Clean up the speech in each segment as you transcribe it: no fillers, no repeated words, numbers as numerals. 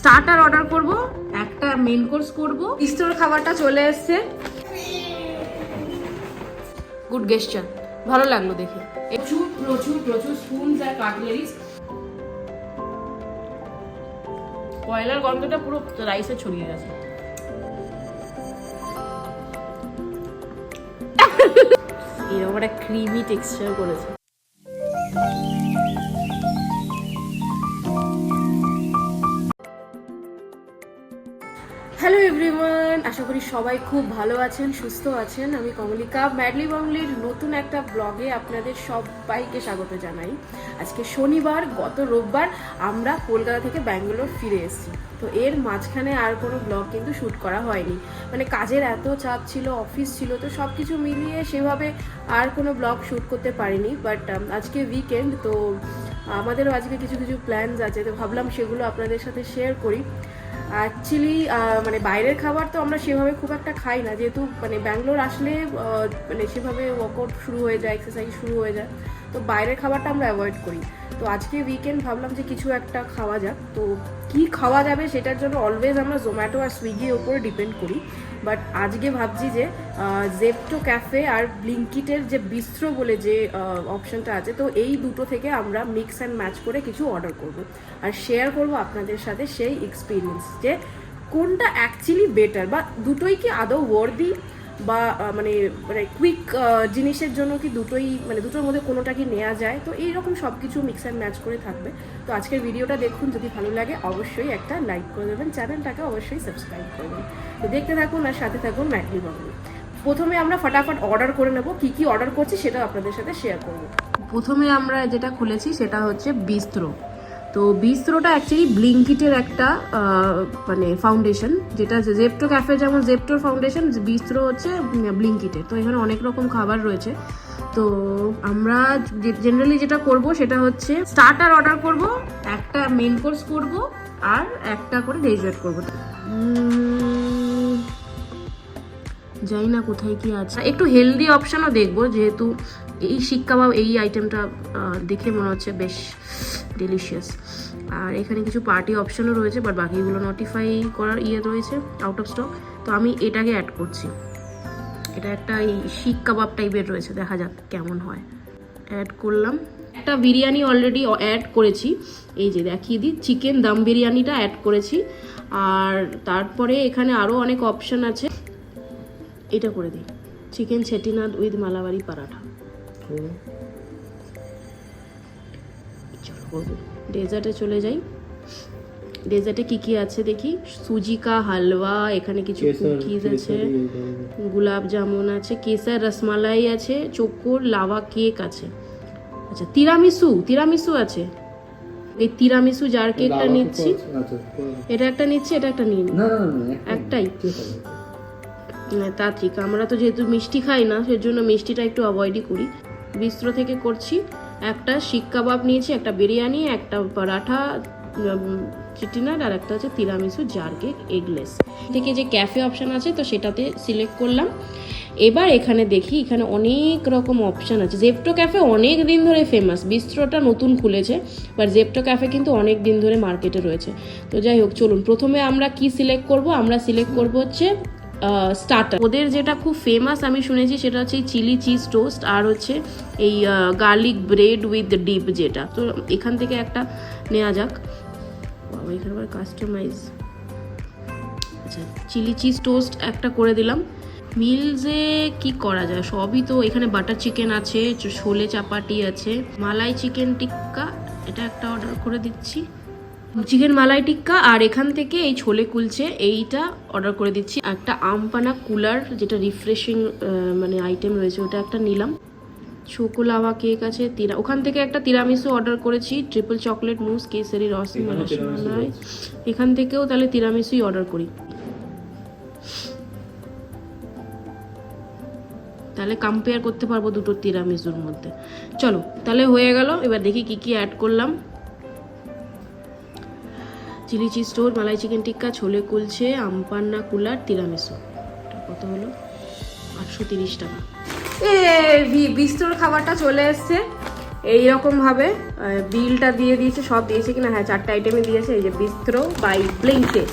Starter order করব, একটা main course করব। বিস্তর খাবারটা চলে এসেছে। গুড গেস্টার, ভালো লাগলো দেখে। প্রচুর প্রচুর প্রচুর স্পুনস আর কাটলারিজ। কয়লার গন্ধটা পুরো রাইসে ছড়িয়ে গেছে। এরকম একটা ক্রিমি টেক্সচার করেছে। হ্যালো এভরিওয়ান, আশা করি সবাই খুব ভালো আছেন, সুস্থ আছেন। আমি কমলিকা, ম্যাডলি বাংলির নতুন একটা ব্লগে আপনাদের সবাইকে স্বাগত জানাই। আজকে শনিবার, গত রোববার আমরা কলকাতা থেকে ব্যাঙ্গালোর ফিরে এসেছি। তো এর মাঝখানে আর কোনো ব্লগ কিন্তু শ্যুট করা হয়নি, মানে কাজের এত চাপ ছিল, অফিস ছিল, তো সব কিছু মিলিয়ে সেভাবে আর কোনো ব্লগ শ্যুট করতে পারিনি। বাট আজকে উইকেন্ড, তো আমাদেরও আজকে কিছু কিছু প্ল্যানস আছে, তো ভাবলাম সেগুলো আপনাদের সাথে শেয়ার করি। অ্যাকচুয়ালি মানে বাইরের খাবার তো আমরা সেভাবে খুব একটা খাই না, যেহেতু মানে ব্যাঙ্গালোর আসলে মানে সেভাবে ওয়ার্কআউট শুরু হয়ে যায়, এক্সারসাইজ শুরু হয়ে যায়, তো বাইরের খাবারটা আমরা অ্যাভয়েড করি। তো আজকে উইকেন্ড ভাবলাম যে কিছু একটা খাওয়া যাক। তো কি খাওয়া যাবে সেটার জন্য অলওয়েজ আমরা জোম্যাটো আর সুইগির ওপরে ডিপেন্ড করি। বাট আজকে ভাবছি যে জেপ্টো ক্যাফে আর ব্লিঙ্কিটের যে বিস্ট্রো বলে যে অপশনটা আছে, তো এই দুটো থেকে আমরা মিক্স অ্যান্ড ম্যাচ করে কিছু অর্ডার করব আর শেয়ার করব আপনাদের সাথে সেই এক্সপিরিয়েন্স, যে কোনটা অ্যাকচুয়ালি বেটার, বা দুটোই কি আদৌ ওয়ার্দি, বা মানে মানে কুইক জিনিসের জন্য কি দুটোই, মানে দুটোর মধ্যে কোনোটা কি নেওয়া যায়। তো এইরকম সব কিছু মিক্স অ্যান্ড ম্যাচ করে থাকবে। তো আজকের ভিডিওটা দেখুন, যদি ভালো লাগে অবশ্যই একটা লাইক করে দেবেন, চ্যানেলটাকে অবশ্যই সাবস্ক্রাইব করবেন। তো দেখতে থাকুন আর সাথে থাকুন ম্যাডলি বাংলি। প্রথমে আমরা ফটাফট অর্ডার করে নেব, কি কি অর্ডার করছি সেটা আপনাদের সাথে শেয়ার করব। প্রথমে আমরা যেটা খুলেছি সেটা হচ্ছে বিস্ত্রো। তো বিস্ত্রোটা অ্যাকচুয়ালি ব্লিঙ্কিটের একটা মানে ফাউন্ডেশন, যেটা জেপ্টো ক্যাফে যেমন জেপ্টোর ফাউন্ডেশন, বিস্ত্রো হচ্ছে ব্লিঙ্কিটের। তো এখানে অনেক রকম খাবার রয়েছে। তো আমরা জেনারেলি যেটা করব সেটা হচ্ছে স্টার্টার অর্ডার করব, একটা মেন কোর্স করব, আর একটা করে ডেজার্ট করব। জানি না কোথায় কি আছে, একটু হেলদি অপশানও দেখবো, যেহেতু এই শিক কাবাব এই আইটেমটা দেখে মনে হচ্ছে বেশ ডেলিশিয়াস। আর এখানে কিছু পার্টি অপশানও রয়েছে, বাট বাকিগুলো নোটিফাই করার রয়েছে, আউট অফ স্টক। তো আমি এটাকে অ্যাড করছি। এটা একটা এই শিক কাবাব টাইপের রয়েছে, দেখা যাক কেমন হয়। অ্যাড করলাম। একটা বিরিয়ানি অলরেডি অ্যাড করেছি, এই যে দেখিয়ে দিই, চিকেন দম বিরিয়ানিটা অ্যাড করেছি। আর তারপরে এখানে আরও অনেক অপশান আছে। এটা করে দিই, চিকেন চেটিনাদ উইথ মালাবারি পরাঠা। চলো করবো। ডেজার্টে চলে যাই। ডেজার্টে কি কি আছে দেখি। সুজি কা হালুয়া, এখানে কিছু কুকিজ আছে, গুলাব জামুন আছে, কেসার রসমালাই আছে, চোকোর লাভা কেক আছে। আচ্ছা, তিরামিসু আছে। এই তিরামিসু জার কেকটা নিচ্ছি, এটা একটা নিচ্ছি, এটা একটা নিই, একটাই। তা ঠিক, আমরা তো যেহেতু মিষ্টি খাই না, সেজন্য মিষ্টিটা একটু অ্যাভয়েডই করি। বিস্ত্রো থেকে করছি। একটা শিক কাবাব নিয়েছি, একটা বিরিয়ানি, একটা পরাঠা চিটিনাড, আর একটা হচ্ছে তিরামিসু জার কেক এগলেস। থেকে যে ক্যাফে অপশান আছে, তো সেটাতে সিলেক্ট করলাম। এবার এখানে দেখি, এখানে অনেক রকম অপশান আছে। জেপ্টো ক্যাফে অনেক দিন ধরে ফেমাস, বিস্ত্রোটা নতুন খুলেছে, বাট জেপ্টো ক্যাফে কিন্তু অনেক দিন ধরে মার্কেটে রয়েছে। তো যাই হোক, চলুন প্রথমে আমরা কি সিলেক্ট করব। আমরা সিলেক্ট করব হচ্ছে স্টার্টার। ওদের যেটা খুব ফেমাস আমি শুনেছি সেটা হচ্ছে চিলি চিজ টোস্ট, আর হচ্ছে এই গার্লিক ব্রেড উইথ ডিপ, যেটা। তো এখান থেকে একটা নেওয়া যাক। বাবা, এখানে আবার কাস্টমাইজ। আচ্ছা, চিলি চিজ টোস্ট একটা করে দিলাম। মিলসে কি করা যায়, সবই তো। এখানে বাটার চিকেন আছে, ছোলে চাপাটি আছে, মালাই চিকেন টিক্কা, এটা একটা অর্ডার করে দিচ্ছি, চিকেন মালাই টিক্কা। আর এখান থেকে এই ছোলে কুলচে এইটা অর্ডার করে দিচ্ছি। একটা আমপানা কুলার, যেটা রিফ্রেশিং মানে আইটেম রয়েছে, ওটা একটা নিলাম। চোকো লাভা কেক আছে, ওখান থেকে একটা তিরামিসু অর্ডার করেছি, ট্রিপল চকলেট মুস, কেসারি রসমালাই। এখান থেকেও তাহলে তিরামিসুই অর্ডার করি, তাহলে কম্পেয়ার করতে পারবো দুটো তিরামিসুর মধ্যে। চলো তাহলে হয়ে গেল। এবার দেখি কি কি অ্যাড করলাম। চিলি চিজ টোস্ট, মালাই চিকেন টিক্কা, ছোলে কুলছে, আমপান্না কুলার, তিরামিসু। কত হলো? 830 টাকা। বিস্তর খাবারটা চলে এসছে। এইরকমভাবে বিলটা দিয়ে দিয়েছে, সব দিয়েছে কিনা, হ্যাঁ 4টে আইটেমই দিয়েছে। এই যে বিস্ত্রো বাই ব্লিঙ্কিট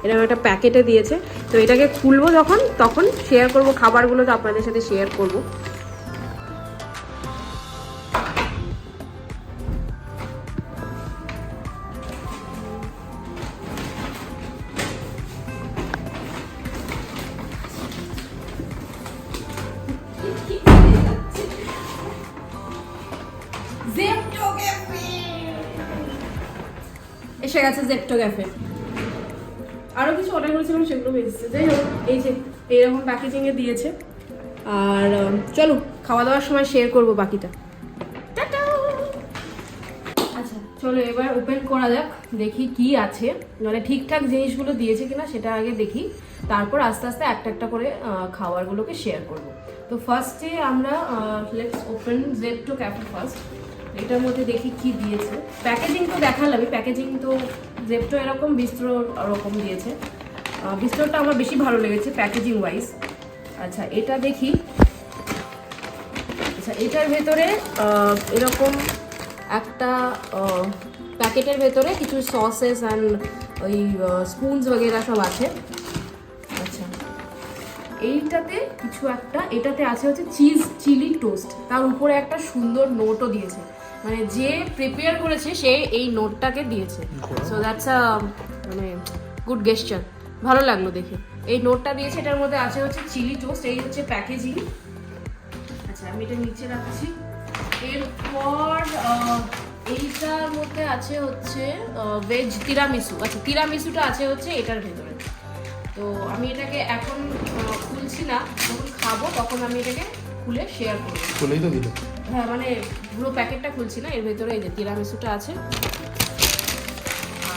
এরকম একটা প্যাকেটে দিয়েছে। তো এটাকে খুলবো যখন, তখন শেয়ার করব খাবারগুলো, তো আপনাদের সাথে শেয়ার করব। এসে গেছে জেপ্টো ক্যাফে। আরো কিছু অর্ডার করেছিলাম, সেগুলো এসেছে। যাই হোক, এই যে এইরকম প্যাকেজিং এ দিয়েছে। আর চলো খাওয়া দাওয়ার সময় শেয়ার করব বাকিটা। আচ্ছা চলো এবার ওপেন করা যাক, দেখি কি আছে, মানে ঠিকঠাক জিনিসগুলো দিয়েছে কিনা সেটা আগে দেখি, তারপর আস্তে আস্তে একটা একটা করে খাবারগুলোকে শেয়ার করব। তো ফার্স্টে আমরা let's open Zepto cafe first. এটার মধ্যে দেখি কি দিয়েছে। প্যাকেজিং তো দেখালামই, প্যাকেজিং তো জেপ্টো এরকম, বিস্ত্রো ওরকম দিয়েছে। বিস্ত্রোটা আমার বেশি ভালো লেগেছে প্যাকেজিং ওয়াইজ। আচ্ছা এটা দেখি। আচ্ছা এটার ভেতরে এরকম একটা প্যাকেটের ভেতরে কিছু সসেস অ্যান্ড ওই স্পুনস বগেরা সব আছে। আচ্ছা এইটাতে কিছু একটা, এটাতে আছে হচ্ছে চিজ চিলি টোস্ট, তার উপরে একটা সুন্দর নোটও দিয়েছে, মানে যে প্রিপেয়ার করেছে সে এই নোটটাকে দিয়েছে। সো দ্যাটস আ মানে গুড গেস্টার, ভালো লাগলো দেখে। এই নোটটা দিয়েছে, এটার মধ্যে আছে হচ্ছে চিলি টোস্ট। এই হচ্ছে প্যাকেজিং। আচ্ছা আমি এটা নিচে রাখছি। এরপর এইটার মধ্যে আছে হচ্ছে ভেজ তিরামিসু। আচ্ছা তিরামিসুটা আছে হচ্ছে এটার ভেতরে। তো আমি এটাকে এখন খুলছি না, যখন খাবো তখন আমি এটাকে খুলে শেয়ার করবো। খুলেই তো দিল। হ্যাঁ মানে পুরো প্যাকেটটা খুলছি না, এর ভেতরে এই যে তিরামিসুটা আছে।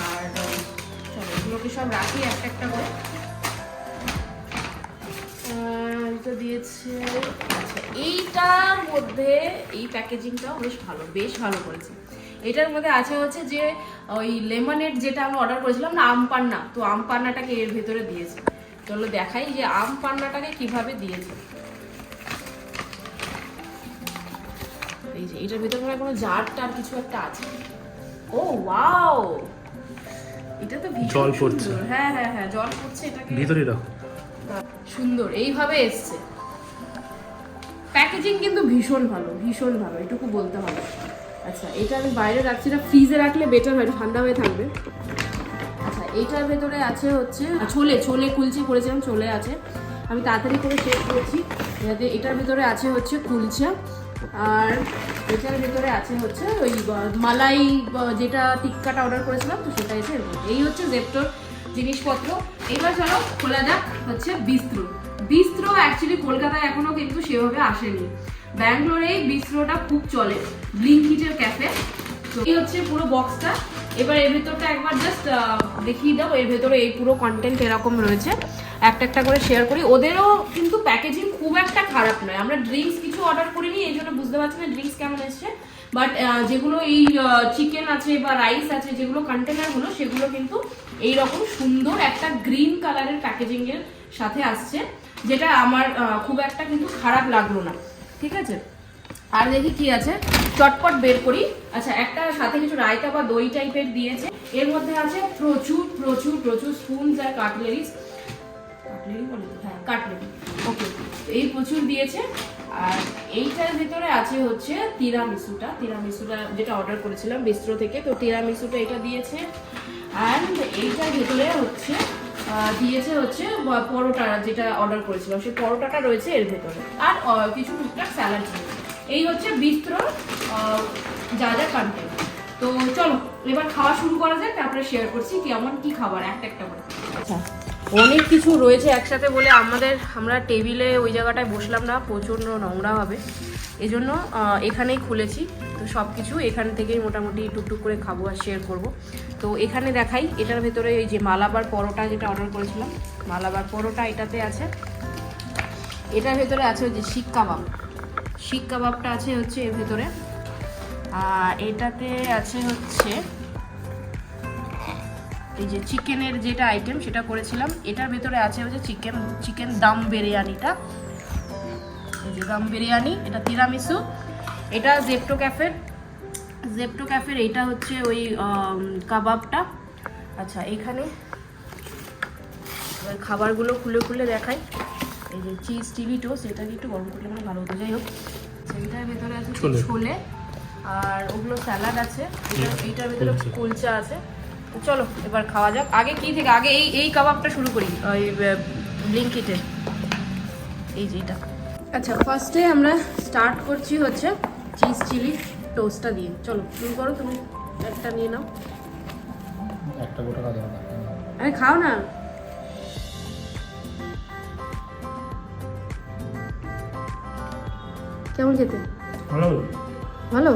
আর চলো এগুলোকে সব রাখি একটা একটা করে। এটা দিয়েছে। আচ্ছা এইটার মধ্যে এই প্যাকেজিংটাও বেশ ভালো করেছে। এটার মধ্যে আছে হচ্ছে যে ওই লেমনেড যেটা আমরা অর্ডার করেছিলাম না, আম পান্না, তো আম পান্নাটাকে এর ভেতরে দিয়েছে। চলো দেখাই যে আম পান্নাটাকে কিভাবে দিয়েছে। এই যে এটার ভেতরে মনে হয় কোনো জার টার কিছু একটা আছে। ও ওয়াও, এটা তো জল পড়ছে। হ্যাঁ হ্যাঁ হ্যাঁ জল পড়ছে, এটাকে ভিতরে রাখো। সুন্দর এইভাবে এসছে। প্যাকেজিং কিন্তু ভীষণ ভালো, এটুকু বলতে হবে। আচ্ছা এটা আমি বাইরে রাখছি না, ফ্রিজে রাখলে বেটার হয়, ঠান্ডা হয়ে থাকবে। আচ্ছা এইটার ভেতরে আছে হচ্ছে ছোলে কুলচি করেছিলাম, ছোলে আছে। আমি তাড়াতাড়ি করে শেষ করেছি, যাতে এটার ভেতরে আছে হচ্ছে কুলচা, আর এটার ভেতরে আছে হচ্ছে ওই মালাই যেটা টিক্কাটা অর্ডার করেছিলাম, তো সেটা এসে এই হচ্ছে জেপ্টোর জিনিসপত্র। এবার চলো খোলা যাক হচ্ছে বিস্ত্রো অ্যাকচুয়ালি কলকাতায় এখনো কিন্তু সেভাবে আসেনি। ব্যাঙ্গালোরে বিস্ত্রোটা খুব চলে, ব্লিঙ্কিটের ক্যাফে। তো এই হচ্ছে পুরো বক্সটা। এবার এর ভেতরটা একবার জাস্ট দেখিয়ে দাও। এর ভেতরে এই পুরো কন্টেন্ট এরকম রয়েছে, একটা একটা করে শেয়ার করি। ওদেরও কিন্তু প্যাকেজিং খুব একটা খারাপ নয়। আমরা ড্রিঙ্কস কিছু অর্ডার করিনি, এই জন্য বুঝতে পারছি না ড্রিঙ্কস কেমন এসছে, বাট যেগুলো এই চিকেন আছে বা রাইস আছে, যেগুলো কন্টেনারগুলো, সেগুলো কিন্তু এইরকম সুন্দর একটা গ্রিন কালারের প্যাকেজিং এর সাথে আসছে, যেটা আমার খুব একটা কিন্তু খারাপ লাগলো না। ঠিক আছে, আর দেখি কি আছে, চটপট বের করি। আচ্ছা একটা সাথে কিছু রায়তা বা দই টাইপের দিয়েছে। এর মধ্যে আছে প্রচুর স্পুনস আর কাটলেরি বলে, হ্যাঁ কাটলেরি, ওকে এই প্রচুর দিয়েছে। আর এইটার ভিতরে আছে হচ্ছে তিরামিসুটা যেটা অর্ডার করেছিলাম বিস্ত্রো থেকে, তো তিরামিসুটা এটা দিয়েছে। অ্যান্ড এইটার ভিতরে হচ্ছে দিয়েছে হচ্ছে পরোটা, যেটা অর্ডার করেছিলাম সেই পরোটাটা রয়েছে এর ভেতরে, আর কিছু টুকটাক স্যালাড দিয়েছে। এই হচ্ছে বিস্ত্রোর যা কন্টেন্ট। তো চলো এবার খাওয়া শুরু করা যাক, তারপরে শেয়ার করছি কেমন কি খাবার একটা একটা করে। আচ্ছা অনেক কিছু রয়েছে একসাথে বলে আমরা টেবিলে ওই জায়গাটায় বসলাম না, প্রচণ্ড নোংরা হবে, এই জন্য এখানেই খুলেছি। তো সব কিছু এখান থেকেই মোটামুটি টুকটুক করে খাবো আর শেয়ার করব। তো এখানে দেখাই, এটার ভেতরে এই যে মালাবার পরোটা যেটা অর্ডার করেছিলাম, মালাবার পরোটা এটাতে আছে। এটার ভেতরে আছে ওই যে শিক কাবাবটা আছে হচ্ছে এর ভেতরে। আর এটাতে আছে হচ্ছে এই যে চিকেনের যেটা আইটেম সেটা করেছিলাম, এটার ভেতরে আছে হচ্ছে চিকেন দাম বিরিয়ানিটা, এই যে দাম বিরিয়ানি, এটা তিরামিসু, এটা জেপ্টো ক্যাফের জেপ্টো ক্যাফের এইটা হচ্ছে ওই কাবাবটা। আচ্ছা এখানে এবার খাবারগুলো খুলে খুলে দেখাই। এই যে চিজ চিলি টোস্ট, এটাকে একটু গরম করলে মানে ভালো হতো। যাই হোক, সেইটার ভেতরে আছে ছোলে, আর ওগুলো স্যালাড আছে, এইটার ভেতরে কুলচা আছে। চলো এবার খাওয়া যাক। আগে কি থেকে আগে এই কাবাবটা শুরু করি, ওই ব্লিঙ্কিটে এই যে এটা। আচ্ছা ফার্স্টে আমরা স্টার্ট করছি হচ্ছে চিজ চিলি টোস্টটা দিয়ে। চলো শুরু করো, তুমি একটা নিয়ে নাও। একটা গোটা খাওয়া যাবে না। আরে খাও না। কেমন খেতে? ভালো ভালো,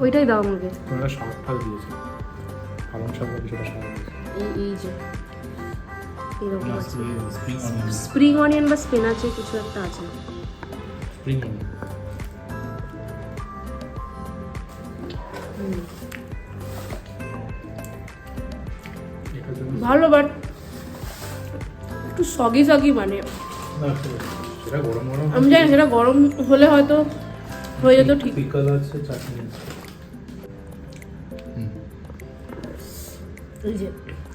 ওইটাই দাও আমাকে। তোমরা শাকটা দিয়েছো, পালং শাক বা কিছুটা শাক দিয়েছো। এই যে এরকম আছে, স্প্রিং অনিয়ন, স্প্রিং অনিয়ন বা স্পিনাচের কিছু একটা আছে। স্প্রিং অনিয়ন ভালো, বাট একটু সগি সগি, মানে না সেটা গরম গরম। আমি জানি সেটা গরম হলে হয়তো হয়ে যেত ঠিক। পিকল আছে, চাটনি আছে। এই যে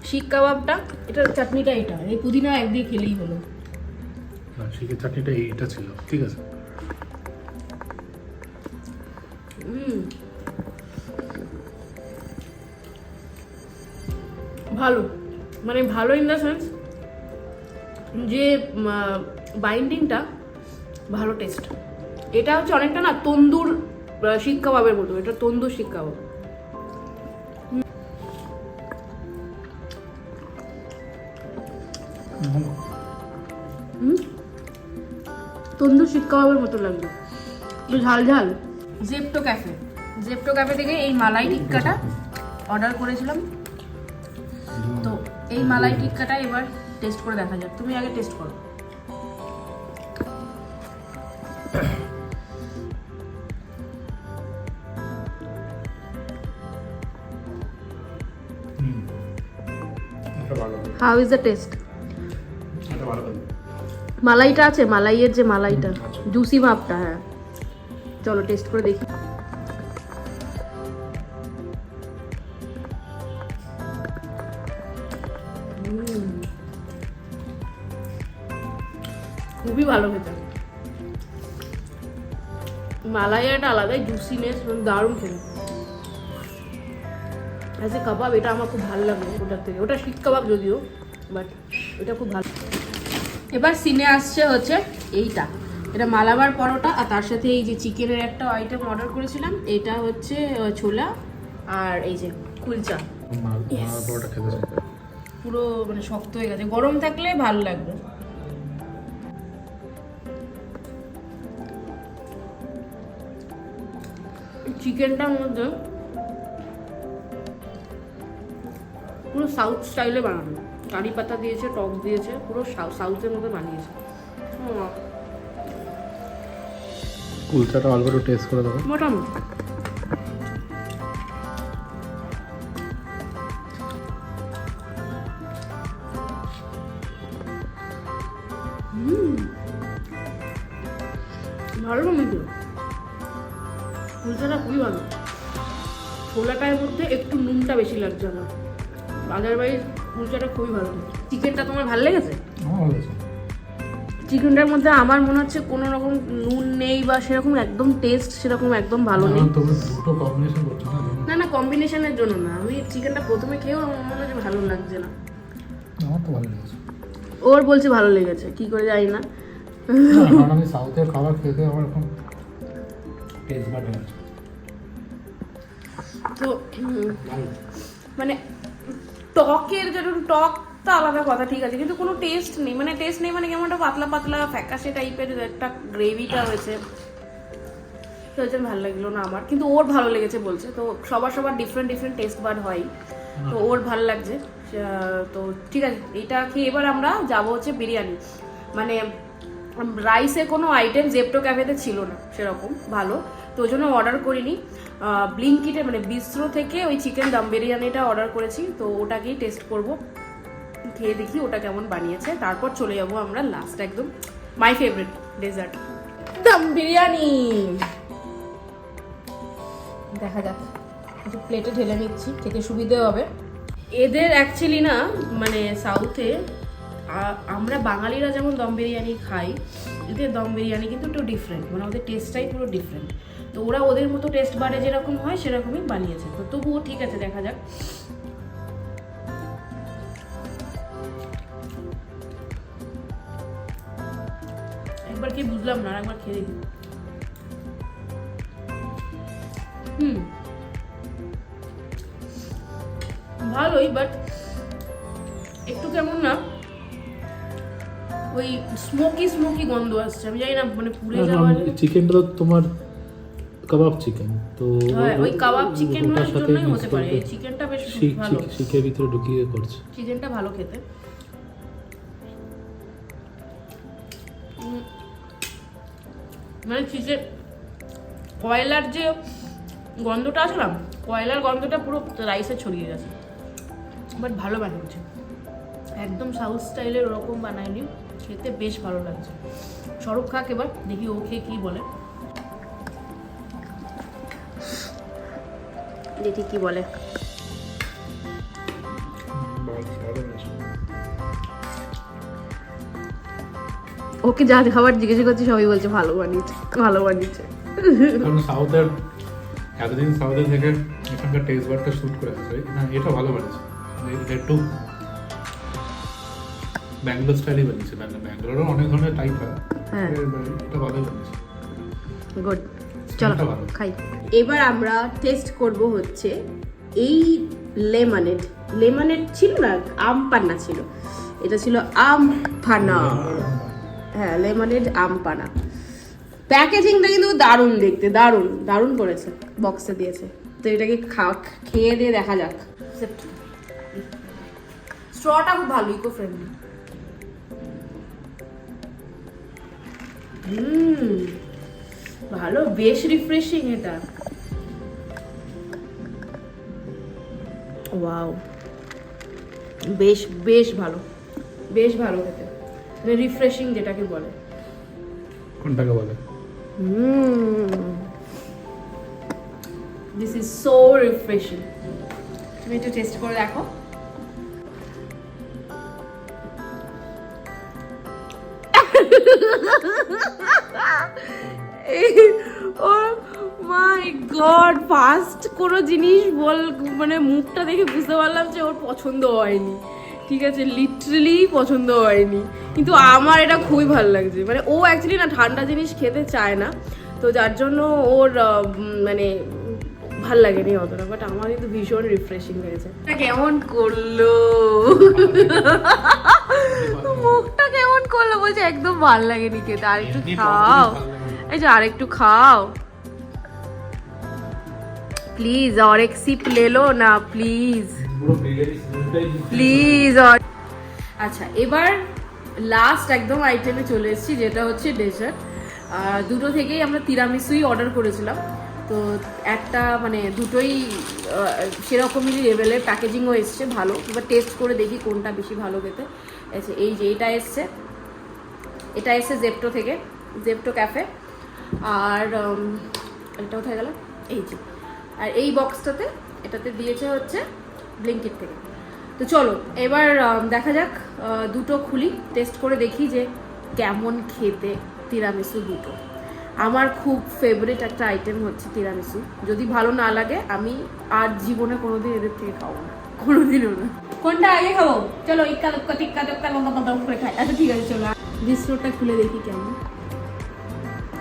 শিক কাবাবটা, এটার চাটনিটা এটা, এই পুদিনা একদিকে খেলেই হলো। না শিকের চাটনিটা এইটা ছিল, ঠিক আছে। ভালো, মানে ভালো ইন দ্য সেন্স যে বাইন্ডিংটা ভালো, টেস্ট। এটা হচ্ছে অনেকটা না তন্দুর শিক কাবাবের মতো, এটা তন্দুর শিক কাবাব। তন্দুর শিক কাবাবের মতো লাগবে, একটু ঝাল ঝাল। জেপ্টো ক্যাফে থেকে এই মালাই টিক্কাটা অর্ডার করেছিলাম, তো এই মালাই টিক্কাটা এবার টেস্ট করে দেখা যাক। তুমি আগে টেস্ট করো। How is the taste? মালাইটা আছে, মালাইয়ের যে মালাইটা, জুসি ভাবটা। হ্যাঁ চলো টেস্ট করে দেখি। খুবই ভালো খেতে, মালাইয়াটা আলাদাই জুসিনেস, দারুণ খেতে। অ্যাজ এ কাবাব এটা আমার খুব ভালো লাগে ওটার থেকে। ওটা শিক কাবাব যদিও, বাট এটা খুব ভালো। এবার সিনে আসছে হচ্ছে এইটা, এটা মালাবার পরোটা, আর তার সাথে এই যে চিকেনের একটা আইটেম অর্ডার করেছিলাম, এটা হচ্ছে ছোলা, আর এই যে কুলচা। পুরো মানে শক্ত হয়ে গেছে, গরম থাকলে ভালো লাগবে। চিকেনটার মধ্যে পুরো সাউথ স্টাইলে বানানো, কারি পাতা দিয়েছে, টক দিয়েছে, পুরো সাউথের মধ্যে বানিয়েছে। কুলচাটা অল্প একটু টেস্ট করে দেবো। মোটামুটি ভালো কিন্তু কুলচাটা খুবই ভালো। ছোলাটার মধ্যে একটু নুনটা বেশি লাগছে আমার, আদারওয়াইজ কুলচাটা খুবই ভালো। চিকেনটা তোমার ভালো লেগেছে? চিকেনটার মধ্যে আমার মনে হচ্ছে কোনো রকম নুন নেই, বা সেরকম একদম টেস্ট সেরকম একদম ভালো নেই। না না, কম্বিনেশনের জন্য না, আমি চিকেনটা প্রথমে খেয়েও আমার মনে হচ্ছে ভালো লাগছে না। আমার তো ভালো লেগেছে। ওর বলছে ভালো লেগেছে, কি করে জানি না। আমি সাউথের খাবার খেতে আমার এখন টেস্ট বাড হয়েছে। তো মানে টকের যেরকম টকটা আলাদা কথা, ঠিক আছে, কিন্তু কোনো টেস্ট নেই। মানে টেস্ট নেই মানে কেমন একটা পাতলা পাতলা ফ্যাকাশে টাইপের একটা গ্রেভিটা হয়েছে, তো ওই জন্য ভালো লাগলো না আমার। কিন্তু ওর ভালো লেগেছে বলছে। তো সবার ডিফারেন্ট টেস্ট বাড হয়, তো ওর ভালো লাগছে। তো ঠিক আছে, এইটা খেয়ে এবার আমরা যাবো হচ্ছে বিরিয়ানি। মানে রাইসে কোনো আইটেম জেপ্টো ক্যাফেতে ছিল না সেরকম ভালো, তো ওই জন্য অর্ডার করিনি। ব্লিঙ্কিটে মানে বিস্ট্রো থেকে ওই চিকেন দম বিরিয়ানিটা অর্ডার করেছি, তো ওটাকেই টেস্ট করব, খেয়ে দেখি ওটা কেমন বানিয়েছে। তারপর চলে যাবো আমরা লাস্ট একদম my favourite dessert, dum biryani. দেখা যাক, একটু প্লেটে ঢেলে নিচ্ছি, খেতে সুবিধে হবে। এদের অ্যাকচুয়ালি না মানে সাউথে আমরা বাঙালিরা যেমন দম বিরিয়ানি খাই, এদের দম বিরিয়ানি কিন্তু একটু ডিফারেন্ট, মানে ওদের টেস্টটাই পুরো ডিফারেন্ট। তো ওরা ওদের মতো টেস্ট বারে যেরকম হয় সেরকমই বানিয়েছে, তো তবুও ঠিক আছে, দেখা যাক। একবার কি বুঝলাম না, একবার খেয়ে দেখি। ভালোই, বাট একটু কেমন না ওই স্মোকি গন্ধ আসছে, আমি জানি না মানে পুড়ে যাওয়ার। চিকেনটা তো তোমার কাবাব চিকেন, তো হ্যাঁ ওই কাবাব চিকেনের ওটার সাথে জন্যই mix হতে পারে। করবে। এই চিকেনটা বেশ ভালো, শিখের ভিতরে ঢুকিয়ে করছে। চিকেনটা ভালো খেতে। মানে চিকেন কয়লার যে গন্ধটা আসলাম, কয়লার গন্ধটা পুরো রাইসে ছড়িয়ে গেছে, বাট ভালো বানিয়েছে, একদম সাউথ স্টাইলের ওরকম বানায়নি, খেতে বেশ ভালো লাগছে। স্বরূপ খাক এবার, দেখি ও খেয়ে কি বলে, দেখি কি বলে। ওকে যা খাবার জিজ্ঞেস করছি সবাই বলছে ভালো বানিয়েছে, ভালো বানিয়েছে। কারণ সাউথের এতদিন সাউথে থেকে এখানকার টেস্ট বারটা শুট করে আছে না, এটা ভালো বানিয়েছে, এটা একটু ব্যাঙ্গালোর স্টাইলে বানিয়েছে। ব্যাঙ্গালোরও অনেক ধরনের টাইপ হয়, হ্যাঁ এটা ভালোই বানিয়েছে। গুড, চলো এটা ভালো। খাই। এবার আমরা টেস্ট করব হচ্ছে এই লেমনেড ছিল না, আম পান্না ছিল, এটা ছিল আম পান্না। হ্যাঁ লেমনেড আম পান্না। প্যাকেজিংটা কিন্তু দারুণ দেখতে, দারুণ দারুণ করেছে, বক্সে দিয়েছে। তো এটাকে খেয়ে দিয়ে দেখা যাক। স্ট্রটা খুব ভালো, ইকো ফ্রেন্ডলি। ভালো, বেশ রিফ্রেশিং এটা। ওয়াও, বেশ বেশ ভালো, বেশ ভালো খেতে, মানে রিফ্রেশিং যেটাকে বলে। কোনটাকে বলে? This is so refreshing. তুমি একটু টেস্ট করে দেখো। ও মাই গড, ফার্স্ট কোনো জিনিস মানে মুখটা দেখে বুঝতে পারলাম যে ওর পছন্দ হয়নি, ঠিক আছে, লিটারালি পছন্দ হয়নি, কিন্তু আমার এটা খুবই ভালো লাগছে। মানে ও অ্যাকচুয়ালি না ঠান্ডা জিনিস খেতে চায় না, তো যার জন্য ওর মানে ভাল লাগেনি অতটা, বাট আমার কিন্তু ভীষণ রিফ্রেশিং হয়েছে। এটা কেমন করলো, মুখটা কেমন করলো, বলছে একদম ভাল লাগেনি খেতে, আর একটু খাও, এই যে আর একটু খাও প্লিজ, और एक सिप ले लो ना প্লিজ প্লিজ। আচ্ছা এবার লাস্ট একদম আইটেমে চলে এসেছি, যেটা হচ্ছে ডেজার্ট। দুটো থেকেই আমরা তিরামিসুই অর্ডার করেছিলাম, তো একটা মানে দুটোই সেরকমই লেভেলের, প্যাকেজিংও এসছে ভালো। এবার টেস্ট করে দেখি কোনটা বেশি ভালো খেতে। এই যে এটা এসছে, এটা এসছে জেপ্টো থেকে, জেপ্টো ক্যাফে। আর এটা কোথায় গেল, এই যে, আর এই বক্সটাতে এটাতে দিয়েছে হচ্ছে ব্লিঙ্কিট থেকে। তো চলো এবার দেখা যাক, দুটো খুলি, টেস্ট করে দেখি যে কেমন খেতে তিরামিসু দুটো। আমার খুব ফেভারিট একটা আইটেম হচ্ছে তিরামিসু, যদি ভালো না লাগে আমি আর জীবনে কোনোদিন এদের থেকে খাবো না, কোনোদিনও না। কোনটা আগে খাবো, চলো ইক্কা দক্কা টিক্কা দক্কা লঙ্কা করে খাই। আচ্ছা ঠিক আছে চলো, বিস্কুটটা খুলে দেখি কেমন।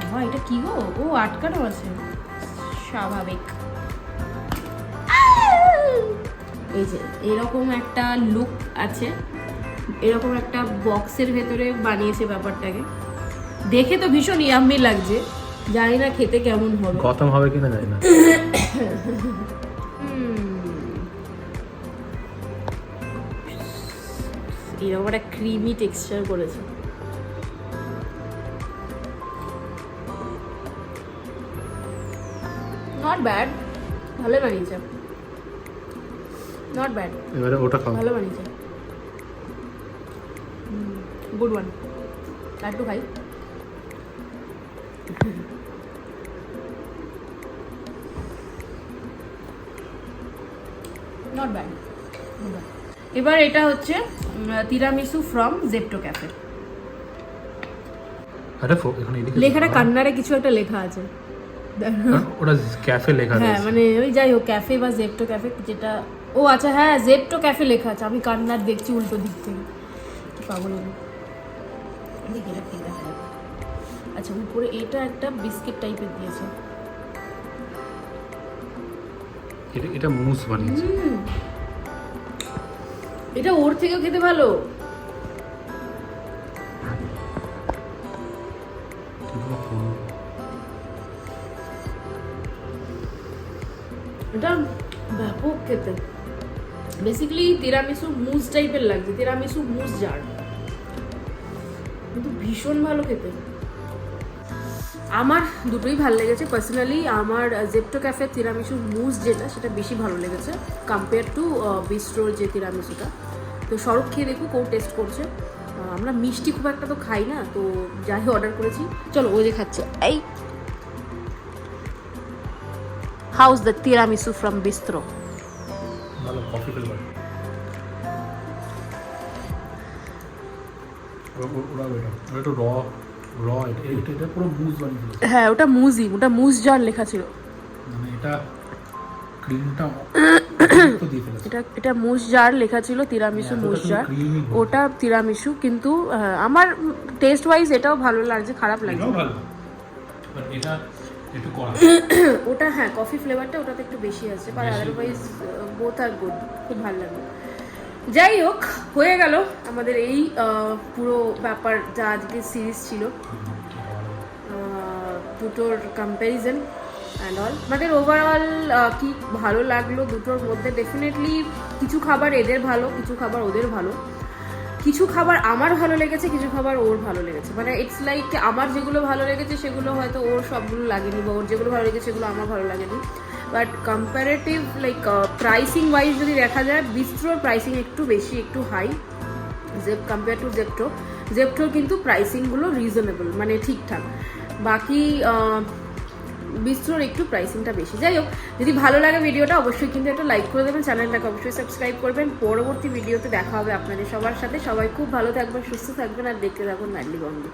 হ্যাঁ এটা কি গো, ও আটকানো আছে, স্বাভাবিক। এই যে এরকম একটা লুক আছে, এরকম একটা বক্সের ভেতরে বানিয়েছে ব্যাপারটাকে, দেখে তো ভীষণ ইয়াম্মি লাগছে, জানি না খেতে কেমন হবে, গতম হবে কিনা জানি না। এরকম একটা ক্রিমি টেক্সচার করেছে, নট ব্যাড, ভালো বানিয়েছে, নট ব্যাড। এবারে ওটা খাও, ভালো বানিয়েছে, গুড ওয়ান। একটু খাই, নট ব্যাড। এবার এটা হচ্ছে তিরামিসু ফ্রম জেপ্টো ক্যাফে। আরে এখানে এদিকে লেখাটা কান্নারে কিছু একটা লেখা আছে। ওটা ক্যাফে লেখা হ্যাঁ রয়েছে। মানে ওই যাই হোক ক্যাফে বা জেপ্টো ক্যাফে যেটা, ও আচ্ছা হ্যাঁ জেপ্টো ক্যাফে লেখা আছে, আমি কান্নার দেখছি উল্টো দিক থেকে, কি পাগল আমি। এদিকে এটা ঠিক দেখা যাবে। আচ্ছা উপরে এটা একটা বিস্কিট টাইপের দিয়েছে। এটা মুস বানিয়েছে। এটা ওর থেকেও খেতে ভালো। এটা ব্যাপক খেতে, বেসিক্যালি তিরামিসু মুস টাইপের লাগছে, তিরামিসু মুস জার, কিন্তু ভীষণ ভালো খেতে। আমার দুটোই ভালো লেগেছে পার্সোনালি। আমার জেপ্টো ক্যাফে তিরামিসু মুস যেটা, সেটা বেশি ভালো লেগেছে কম্পেয়ার টু বিস্ট্রোর যে তিরামিসুটা। তো সরব খেয়ে দেখুক, ও টেস্ট করছে। আমরা মিষ্টি খুব একটা তো খাই না, তো যাই অর্ডার করেছি। চলো ও যে খাচ্ছে, এই house the tiramisu from bistro. ভালো কফি ফ্লেভার। ওটা একটু র এটা পুরো মুস বানিয়েছিল। হ্যাঁ ওটা মুজি, ওটা মুস জার লেখা ছিল। মানে এটা ক্রিমটা তো দিয়ে ফেলেছে। এটা মুস জার লেখা ছিল, তিরামিসু মুস জার, ওটা তিরামিসু। কিন্তু আমার টেস্ট ওয়াইজ এটাও ভালো লাগছে, খারাপ লাগছে এটাও ভালো, বাট এটা একটু কড়া। ওটা হ্যাঁ কফি ফ্লেভারটা ওটাতে একটু বেশি আছে, but otherwise both are good, খুব ভালো লাগলো। যাই হোক, হয়ে গেল আমাদের এই পুরো ব্যাপার যা আজকে সিরিজ ছিল, দুটোর কম্প্যারিজন অ্যান্ড অল। আমাদের ওভারঅল কি ভালো লাগলো দুটোর মধ্যে, ডেফিনেটলি কিছু খাবার এদের ভালো, কিছু খাবার ওদের ভালো, কিছু খাবার আমার ভালো লেগেছে, কিছু খাবার ওর ভালো লেগেছে। মানে ইটস লাইক আমার যেগুলো ভালো লেগেছে সেগুলো হয়তো ওর সবগুলো লাগেনি, বা ওর যেগুলো ভালো লেগেছে সেগুলো আমার ভালো লাগেনি। But comparative like pricing wise যদি দেখা যায়, বিস্ট্রোর প্রাইসিং একটু বেশি, একটু হাই কম্পেয়ার টু জেপ্টো। জেপ্টোর কিন্তু প্রাইসিংগুলো রিজনেবল, মানে ঠিকঠাক। বাকি বিস্ট্রোর একটু প্রাইসিংটা বেশি। যাই হোক, যদি ভালো লাগে ভিডিওটা অবশ্যই কিন্তু একটা লাইক করে দেবেন, চ্যানেলটাকে অবশ্যই সাবস্ক্রাইব করবেন। পরবর্তী ভিডিওতে দেখা হবে আপনাদের সবার সাথে। সবাই খুব ভালো থাকবেন, সুস্থ থাকবেন, আর দেখতে থাকুন ম্যাডলি বঙ্গলি।